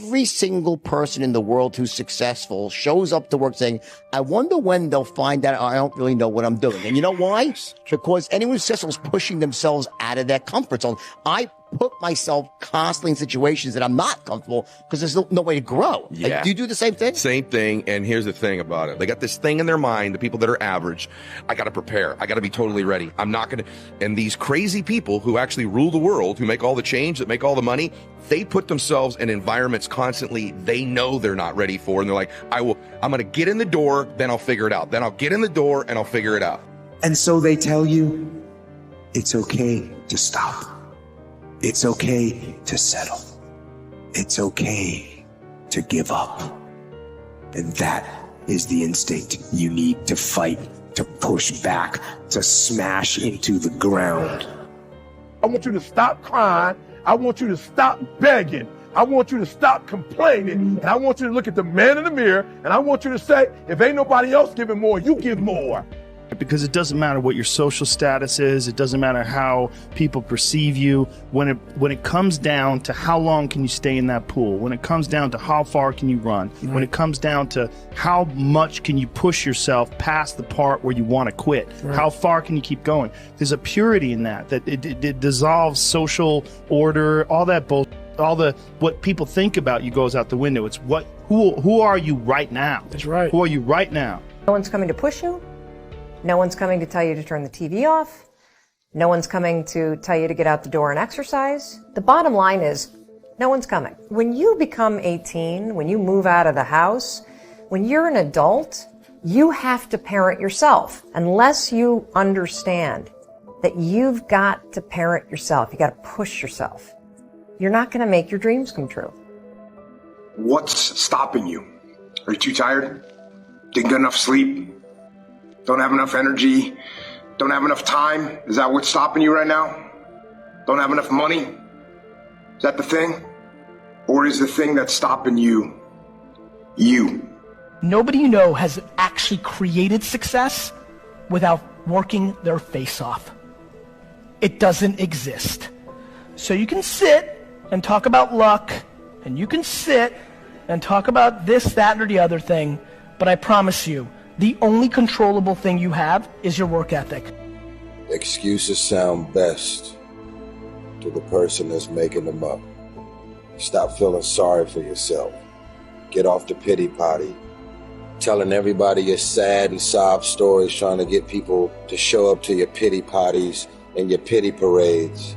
Every single person in the world who's successful shows up to work saying, I wonder when they'll find out I don't really know what I'm doing. And you know why? Because anyone who's successful is pushing themselves out of their comfort zone. I put myself constantly in situations that I'm not comfortable because there's no way to grow. Yeah. Like, do you do the same thing? Same thing. And here's the thing about it. They got this thing in their mind, the people that are average. I got to prepare. I got to be totally ready. I'm not going to. And these crazy people who actually rule the world, who make all the change, that make all the money, they put themselves in environments constantly they know they're not ready for. And they're like, I'm going to get in the door, then I'll figure it out. Then I'll get in the door and I'll figure it out. And so they tell you, it's okay to stop. It's okay to settle. It's okay to give up. And that is the instinct you need to fight, to push back, to smash into the ground. I want you to stop crying. I want you to stop begging. I want you to stop complaining. And I want you to look at the man in the mirror and I want you to say, if ain't nobody else giving more, you give more. Because it doesn't matter what your social status is, it doesn't matter how people perceive you. When it comes down to how long can you stay in that pool, when it comes down to how far can you run, when it comes down to how much can you push yourself past the part where you want to quit, how far can you keep going, there's a purity in that it dissolves social order, all that bullshit. All the what people think about you goes out the window. It's who are you right now? That's right. Who are you right now? No one's coming to push you. No one's coming to tell you to turn the TV off. No one's coming to tell you to get out the door and exercise. The bottom line is, no one's coming. When you become 18, when you move out of the house, when you're an adult, you have to parent yourself. Unless you understand that you've got to parent yourself, you got to push yourself, you're not going to make your dreams come true. What's stopping you? Are you too tired? Didn't get enough sleep? Don't have enough energy? Don't have enough time? Is that what's stopping you right now? Don't have enough money? Is that the thing? Or is the thing that's stopping you, you? Nobody you know has actually created success without working their face off. It doesn't exist. So you can sit and talk about luck, and you can sit and talk about this, that, or the other thing, but I promise you, the only controllable thing you have is your work ethic. Excuses sound best to the person that's making them up. Stop feeling sorry for yourself. Get off the pity potty. Telling everybody your sad and sob stories, trying to get people to show up to your pity potties and your pity parades.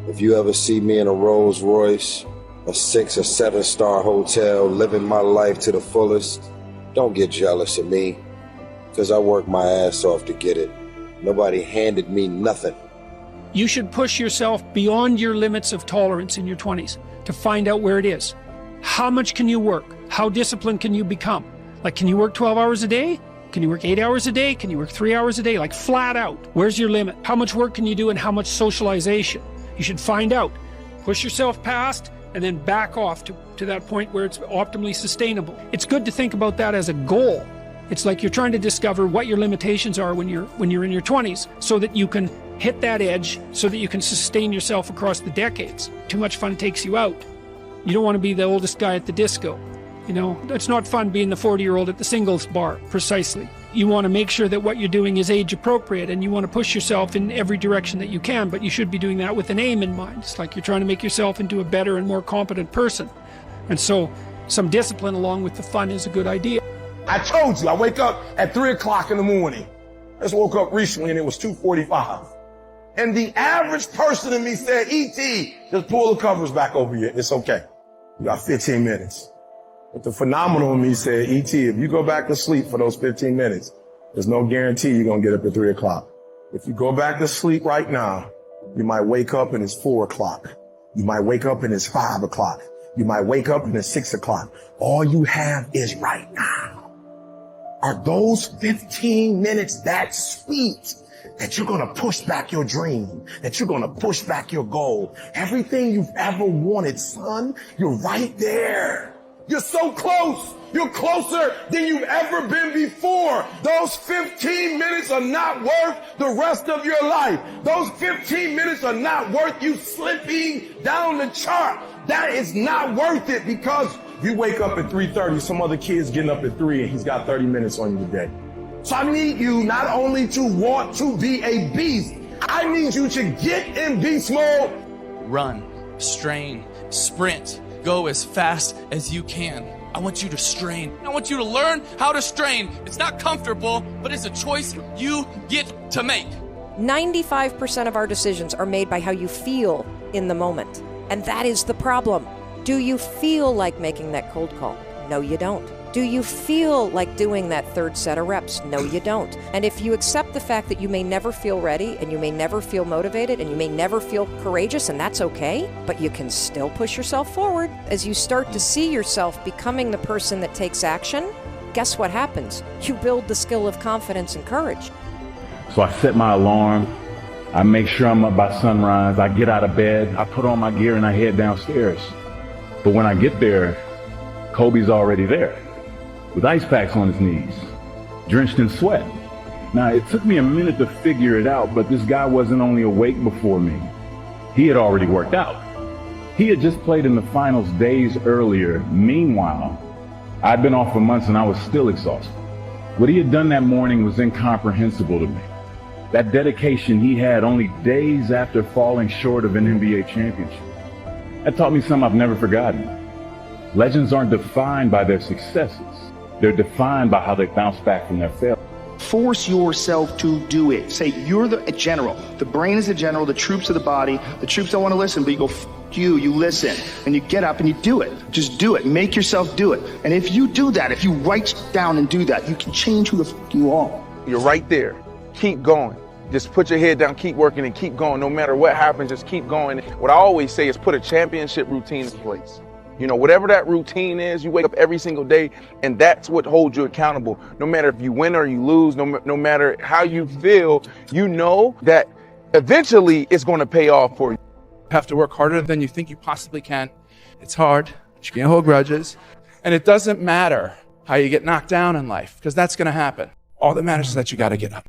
If you ever see me in a Rolls Royce, a 6 or 7 star hotel, living my life to the fullest, don't get jealous of me, because I worked my ass off to get it. Nobody handed me nothing. You should push yourself beyond your limits of tolerance in your 20s to find out where it is. How much can you work? How disciplined can you become? Like, can you work 12 hours a day? Can you work 8 hours a day? Can you work 3 hours a day? Like, flat out. Where's your limit? How much work can you do and how much socialization? You should find out. Push yourself past and then back off to that point where it's optimally sustainable. It's good to think about that as a goal. It's like you're trying to discover what your limitations are when you're in your 20s so that you can hit that edge, so that you can sustain yourself across the decades. Too much fun takes you out. You don't want to be the oldest guy at the disco. You know, it's not fun being the 40-year-old at the singles bar, precisely. You want to make sure that what you're doing is age appropriate, and you want to push yourself in every direction that you can, but you should be doing that with an aim in mind. It's like you're trying to make yourself into a better and more competent person. And so some discipline along with the fun is a good idea. I told you, I wake up at 3 o'clock in the morning. I just woke up recently and it was 2:45. And the average person in me said, E.T., just pull the covers back over you. It's okay. You got 15 minutes. But the phenomenal in me said, E.T., if you go back to sleep for those 15 minutes, there's no guarantee you're going to get up at 3 o'clock. If you go back to sleep right now, you might wake up and it's 4 o'clock. You might wake up and it's 5 o'clock. You might wake up and it's 6 o'clock. All you have is right now. Are those 15 minutes that sweet that you're going to push back your dream, that you're going to push back your goal? Everything you've ever wanted, son, you're right there. You're so close. You're closer than you've ever been before. Those 15 minutes are not worth the rest of your life. Those 15 minutes are not worth you slipping down the chart. That is not worth it, because you wake up at 3:30, some other kid's getting up at 3 and he's got 30 minutes on you today. So I need you not only to want to be a beast, I need you to get in beast mode. Run, strain, sprint, go as fast as you can. I want you to strain. I want you to learn how to strain. It's not comfortable, but it's a choice you get to make. 95% of our decisions are made by how you feel in the moment. And that is the problem. Do you feel like making that cold call? No, you don't. Do you feel like doing that third set of reps? No, you don't. And if you accept the fact that you may never feel ready, and you may never feel motivated, and you may never feel courageous, and that's okay, but you can still push yourself forward. As you start to see yourself becoming the person that takes action, guess what happens? You build the skill of confidence and courage. So I set my alarm. I make sure I'm up by sunrise. I get out of bed. I put on my gear and I head downstairs. But when I get there, Kobe's already there, with ice packs on his knees, drenched in sweat. Now, it took me a minute to figure it out, but this guy wasn't only awake before me. He had already worked out. He had just played in the finals days earlier. Meanwhile, I'd been off for months and I was still exhausted. What he had done that morning was incomprehensible to me. That dedication he had only days after falling short of an NBA championship. That taught me something I've never forgotten. Legends aren't defined by their successes. They're defined by how they bounce back from their failure. Force yourself to do it. Say you're the general. The brain is the general, the troops are the body. The troops don't want to listen, but you go, you listen. And you get up and you do it. Just do it. Make yourself do it. And if you do that, if you write down and do that, you can change who the you are. You're right there. Keep going. Just put your head down, keep working, and keep going. No matter what happens, just keep going. What I always say is put a championship routine in place. You know, whatever that routine is, you wake up every single day, and that's what holds you accountable. No matter if you win or you lose, no matter how you feel, you know that eventually it's going to pay off for you. You have to work harder than you think you possibly can. It's hard, but you can't hold grudges. And it doesn't matter how you get knocked down in life, because that's going to happen. All that matters is that you got to get up.